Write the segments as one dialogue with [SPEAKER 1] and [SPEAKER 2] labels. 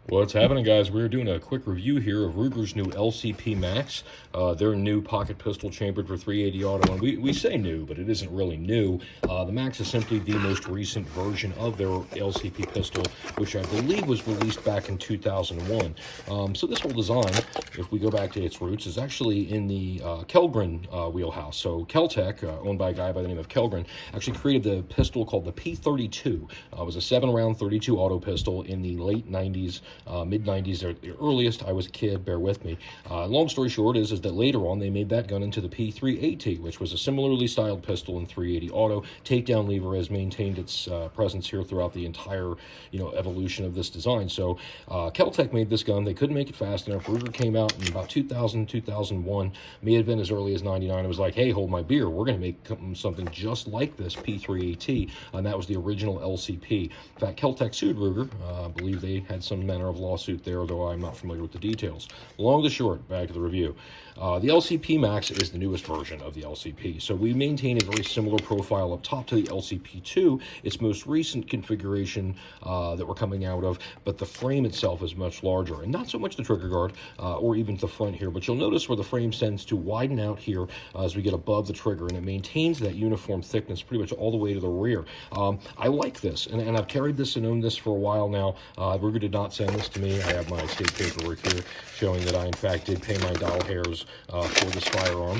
[SPEAKER 1] What's happening, guys? We're doing a quick review here of Ruger's new LCP Max, their new pocket pistol chambered for 380 auto. And we say new, but it isn't really new. The Max is simply the most recent version of their LCP pistol, which I believe was released back in 2001. So this whole design, if we go back to its roots, is actually in the Kellgren wheelhouse. So Keltec, owned by a guy by the name of Kellgren, actually created the pistol called the P32. It was a 7-round 32 auto pistol in the late 90s. Mid-90s or the earliest. I was a kid, bear with me. Long story short is that later on they made that gun into the P380, which was a similarly styled pistol in 380 auto. Takedown lever has maintained its presence here throughout the entire, evolution of this design. So Keltec made this gun. They couldn't make it fast enough. Ruger came out in about 2000, 2001, may have been as early as 99. It was like, hey, hold my beer. We're going to make something just like this P380, and that was the original LCP. In fact, Keltec sued Ruger. I believe they had some manner of lawsuit there, though I'm not familiar with the details. Long to short, back to the review. The LCP Max is the newest version of the LCP, so we maintain a very similar profile up top to the LCP2, its most recent configuration that we're coming out of, but the frame itself is much larger, and not so much the trigger guard or even the front here, but you'll notice where the frame tends to widen out here as we get above the trigger, and it maintains that uniform thickness pretty much all the way to the rear. I like this, and I've carried this and owned this for a while now. Ruger did not send this to me. I have my state paperwork here showing that I, in fact, did pay my doll hairs for this firearm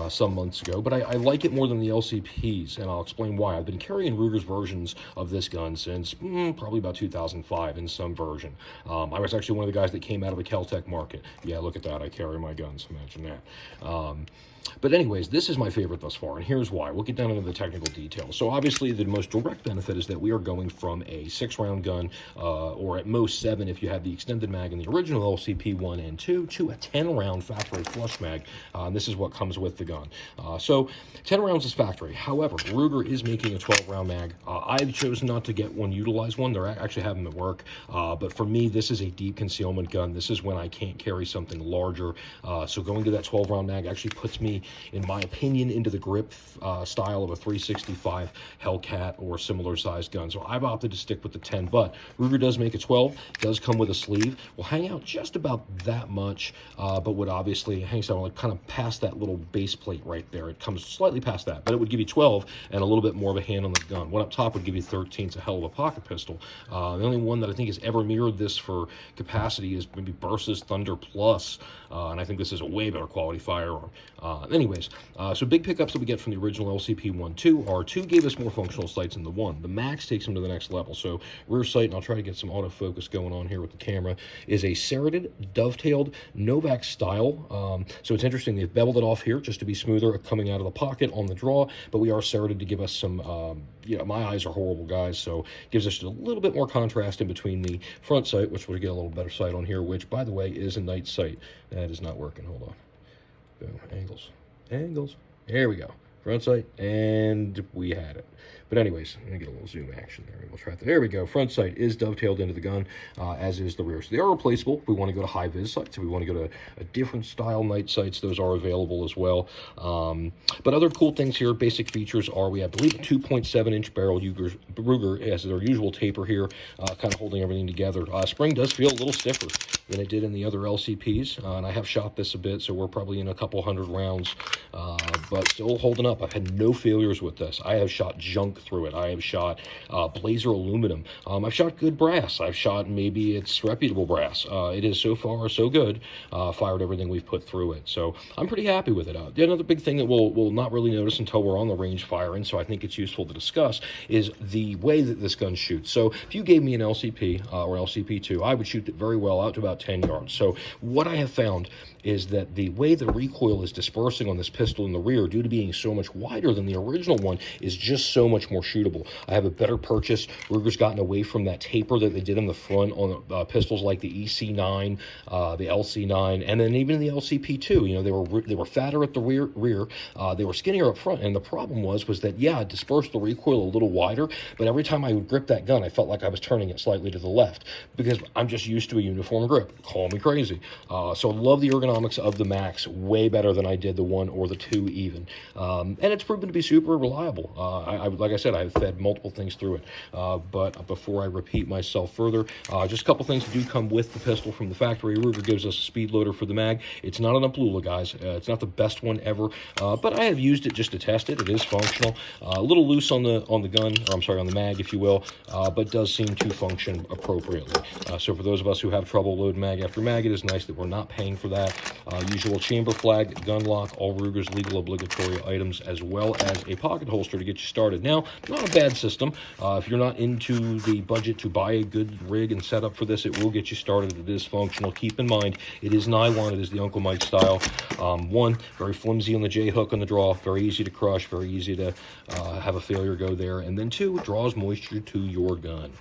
[SPEAKER 1] some months ago, but I like it more than the LCPs, and I'll explain why. I've been carrying Ruger's versions of this gun since probably about 2005 in some version. I was actually one of the guys that came out of the Keltec market. Yeah, look at that. I carry my guns. Imagine that. But anyways, this is my favorite thus far, and here's why. We'll get down into the technical details. So obviously, the most direct benefit is that we are going from a 6-round gun, or at most 7 if you have the extended mag in the original LCP 1 and 2, to a 10-round factory flush mag. This is what comes with the gun. So 10 rounds is factory. However, Ruger is making a 12-round mag. I've chosen not to get one, utilize one. They're actually having them at work. But for me, this is a deep concealment gun. This is when I can't carry something larger. So going to that 12-round mag actually puts me, in my opinion, into the grip style of a 365 Hellcat or similar sized gun. So I've opted to stick with the 10, but Ruger does make a 12, does come with a sleeve, will hang out just about that much, but would obviously hang out like kind of past that little base plate right there. It comes slightly past that, but it would give you 12 and a little bit more of a hand on the gun. One up top would give you 13. It's a hell of a pocket pistol. The only one that I think has ever mirrored this for capacity is maybe Bursa's Thunder Plus, and I think this is a way better quality firearm. Anyways, so big pickups that we get from the original LCP 1-2 are 2 gave us more functional sights than the 1. The Max takes them to the next level. So rear sight, and I'll try to get some autofocus going on here with the camera, is a serrated, dovetailed Novak style. So it's interesting, they've beveled it off here just to be smoother coming out of the pocket on the draw, but we are serrated to give us some, my eyes are horrible, guys, so it gives us just a little bit more contrast in between the front sight, which we'll get a little better sight on here, which, by the way, is a night sight. That is not working. Hold on. Boom. Angles. There we go. Front sight, and we had it. But anyways, I'm going to get a little zoom action there. We'll try that. There we go. Front sight is dovetailed into the gun, as is the rear. So they are replaceable if we want to go to high-vis sights. If we want to go to a different style night sights, those are available as well. But other cool things here, basic features are, I believe, a 2.7-inch barrel. Ruger has their usual taper here, kind of holding everything together. Spring does feel a little stiffer than it did in the other LCPs, and I have shot this a bit, so we're probably in a couple hundred rounds, but still holding up. I've had no failures with this. I have shot junk through it. I have shot Blazer aluminum. I've shot good brass. I've shot, maybe it's reputable brass. It is so far so good. Fired everything we've put through it, so I'm pretty happy with it. Another big thing that we'll not really notice until we're on the range firing, so I think it's useful to discuss, is the way that this gun shoots. So if you gave me an LCP or LCP2, I would shoot it very well out to about 10 yards. So what I have found is that the way the recoil is dispersing on this pistol in the rear, due to being so much wider than the original one, is just so much more shootable. I have a better purchase. Ruger's gotten away from that taper that they did in the front on pistols like the EC9, the LC9, and then even the LCP2. They were fatter at the rear. They were skinnier up front, and the problem was that, yeah, it dispersed the recoil a little wider, but every time I would grip that gun, I felt like I was turning it slightly to the left, because I'm just used to a uniform grip. grip, call me crazy. So love the ergonomics of the Max, way better than I did the 1 or the 2 even. And it's proven to be super reliable. Like I said, I've fed multiple things through it. But before I repeat myself further, just a couple things that do come with the pistol from the factory. Ruger gives us a speed loader for the mag. It's not an Uplula, guys. It's not the best one ever, but I have used it just to test it. It is functional. A little loose on the gun, or I'm sorry, on the mag, if you will, but does seem to function appropriately. So for those of us who have trouble loading mag after mag, it is nice that we're not paying for that. Usual chamber flag, gun lock, all Ruger's legal obligatory items, as well as a pocket holster to get you started. Now, not a bad system. If you're not into the budget to buy a good rig and setup for this, it will get you started. It is functional. Keep in mind, it is nylon. It is the Uncle Mike style. One, very flimsy on the J-hook on the draw, very easy to crush, very easy to have a failure go there. And then two, it draws moisture to your gun,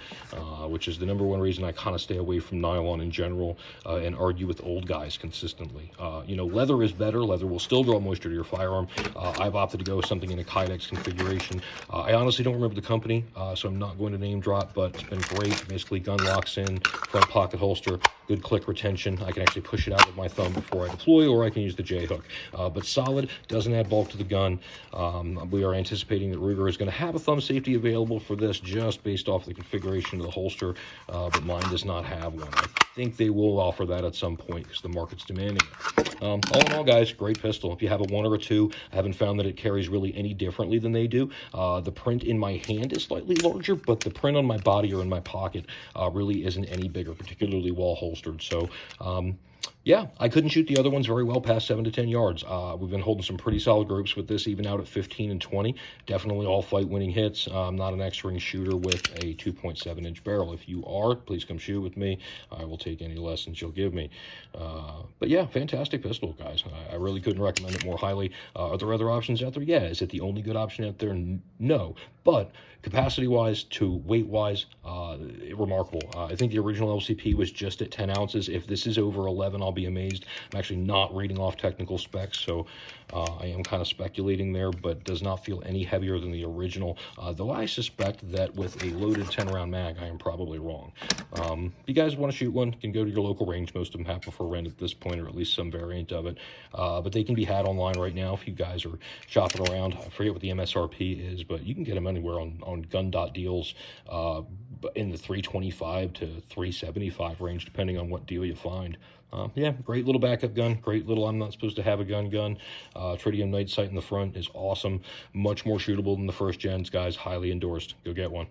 [SPEAKER 1] which is the #1 reason I kind of stay away from nylon in general and argue with old guys consistently. Leather is better. Leather will still draw moisture to your firearm. I've opted to go with something in a Kydex configuration. I honestly don't remember the company, so I'm not going to name drop, but it's been great. Basically, gun locks in, front pocket holster, good click retention. I can actually push it out with my thumb before I deploy, or I can use the J-hook. But solid, doesn't add bulk to the gun. We are anticipating that Ruger is going to have a thumb safety available for this just based off the configuration of the holster, but mine does not have one. I think they will offer that at some point because the market's demanding it. All in all, guys, great pistol. If you have a 1 or a 2, I haven't found that it carries really any differently than they do. The print in my hand is slightly larger, but the print on my body or in my pocket really isn't any bigger, particularly while holstered. So, yeah, I couldn't shoot the other ones very well past 7 to 10 yards. We've been holding some pretty solid groups with this, even out at 15 and 20. Definitely all fight-winning hits. I'm not an X-ring shooter with a 2.7-inch barrel. If you are, please come shoot with me. I will take any lessons you'll give me. But yeah, fantastic pistol, guys. I really couldn't recommend it more highly. Are there other options out there? Yeah. Is it the only good option out there? No. But capacity-wise to weight-wise, remarkable. I think the original LCP was just at 10 ounces. If this is over 11, I'll be amazed. I'm actually not reading off technical specs, so I am kind of speculating there, but does not feel any heavier than the original, though I suspect that with a loaded 10-round mag, I am probably wrong. If you guys want to shoot one, you can go to your local range. Most of them have them for rent at this point, or at least some variant of it, but they can be had online right now if you guys are shopping around. I forget what the MSRP is, but you can get them anywhere on gun.deals in the $325 to $375 range, depending on what deal you find. Yeah, great little backup gun, great little I'm not supposed to have a gun. Tritium night sight in the front is awesome, much more shootable than the first gens, guys. Highly endorsed. Go get one.